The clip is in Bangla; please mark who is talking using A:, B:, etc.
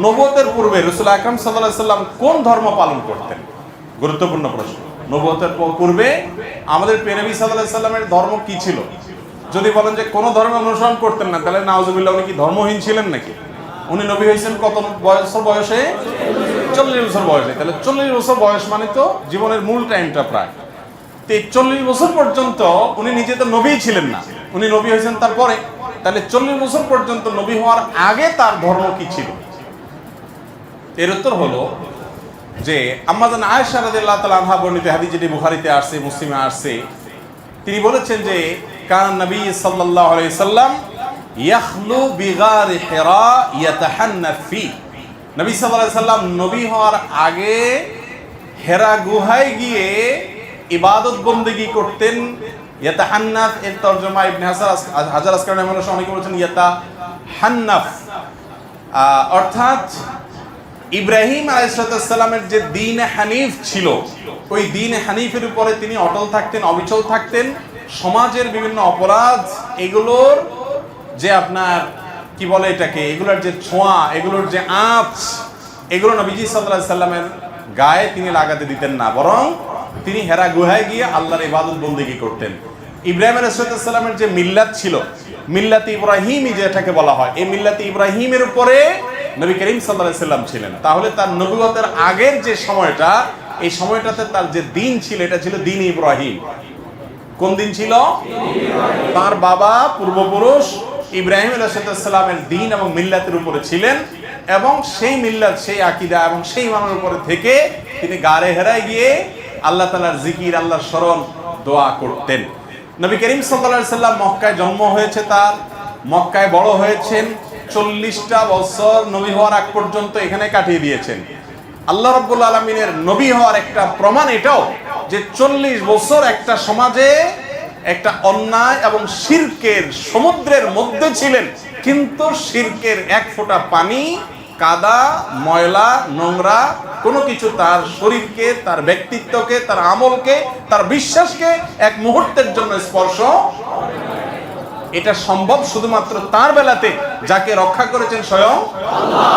A: নবুয়তের পূর্বে রাসূল আকরাম সাল্লাল্লাহু আলাইহি সাল্লাম কোন ধর্ম পালন করতেন? গুরুত্বপূর্ণ প্রশ্ন। নবুয়তের পূর্বে আমাদের প্রিয় নবী সাল্লাল্লাহু আলাইহি সাল্লামের ধর্ম কি ছিল? যদি বলেন যে কোন ধর্ম অনুসরণ করতেন না, তাহলে নাউজুবিল্লাহ উনি কি ধর্মহীন ছিলেন নাকি? উনি নবী হয়েছেন কত বয়সে? 40 বছর বয়সে। তাহলে 40 বছর বয়স মানে তো জীবনের মূল টাইমটা প্রায়। তো 40 বছর পর্যন্ত উনি নিজে তো নবী ছিলেন না, উনি নবী হয়েছেন তারপরে। তাহলে 40 বছর পর্যন্ত নবী হওয়ার আগে তার ধর্ম কি ছিল? এর উত্তর হলো যে আম্মা জান আয়েশা রাদিয়াল্লাহু তাআলা আনহা বর্ণিত হাদিস, যেটি বুখারীতে আসছে, মুসলিমে আসছে, তিনি বলেছেন যে কান নবী সাল্লাল্লাহু আলাইহি সাল্লাম ইয়াখলু বিগার হিরা ইয়াতাহান্নাফ ফি। নবী সাল্লাল্লাহু আলাইহি সাল্লাম নবী হওয়ার আগে হেরা গুহায় গিয়ে ইবাদত বন্দেগী করতেন। ইয়াতাহান্নাফ এর তরজমা ইবনে হাজার আসকালানী রাহিমাহুল্লাহ অনেকে বলেছেন ইয়াতাহান্নাফ, অর্থাৎ ইব্রাহিম আলাইহিস সালামের যে দ্বীন হানিফ ছিল, ওই দ্বীন হানিফের উপরে তিনি অটল থাকতেন, অবিচল থাকতেন। সমাজের বিভিন্ন অপরাধ, এগুলোর যে আপনার কি বলে এটাকে, এগুলোর যে ছোঁয়া, এগুলোর যে আঁচ, এগুলো নবীজি সাল্লাল্লাহু আলাইহি সাল্লামের গায়ে তিনি লাগাতে দিতেন না, বরং তিনি হেরা গুহায় গিয়ে আল্লাহর ইবাদত বন্দেগী করতেন। ইব্রাহিম আলাইহিস সালামের যে মিল্লাত ছিল, মিল্লাতে ইব্রাহিমী যেটাকে বলা হয়, এই মিল্লাতে ইব্রাহিমের উপরে নবী করিম সাল্লাল্লাহু আলাইহি সাল্লাম ছিলেন। তাহলে তার নবুয়তের আগের যে সময়টা, এই সময়টাতে তার যে দিন ছিল, এটা ছিল দিন ইব্রাহিম। কোন দিন ছিল? তার বাবা পূর্বপুরুষ ইব্রাহিম আলাইহিস সালামের দিন এবং মিল্লাতের উপরে ছিলেন, এবং সেই মিল্লাত, সেই আকীদা এবং সেই ইমানের উপরে থেকে তিনি গারে হেরায় গিয়ে আল্লাহ তাআলার জিকির, আল্লাহর স্মরণ, দোয়া করতেন। নবী করিম সাল্লাল্লাহু আলাইহি সাল্লাম মক্কায় জন্ম হয়েছে, তার মক্কায় বড় হয়েছেন, 40টা বছর নবী হওয়ার আগ পর্যন্ত এখানে কাটিয়ে দিয়েছেন। আল্লাহ রাব্বুল আলামিনের নবী হওয়ার একটা প্রমাণ এটাও যে 40 বছর একটা সমাজে একটা অন্যায় এবং শিরকের সমুদ্রের মধ্যে ছিলেন, কিন্তু শিরকের এক ফোঁটা পানি, কাদা, ময়লা, নোংরা কোনো কিছু তার শরীরকে, তার ব্যক্তিত্বকে, তার আমলকে, তার বিশ্বাসকে এক মুহূর্তের জন্য স্পর্শ। এটা সম্ভব শুধুমাত্র তার বেলাতে, যাকে রক্ষা করেছেন স্বয়ং আল্লাহ।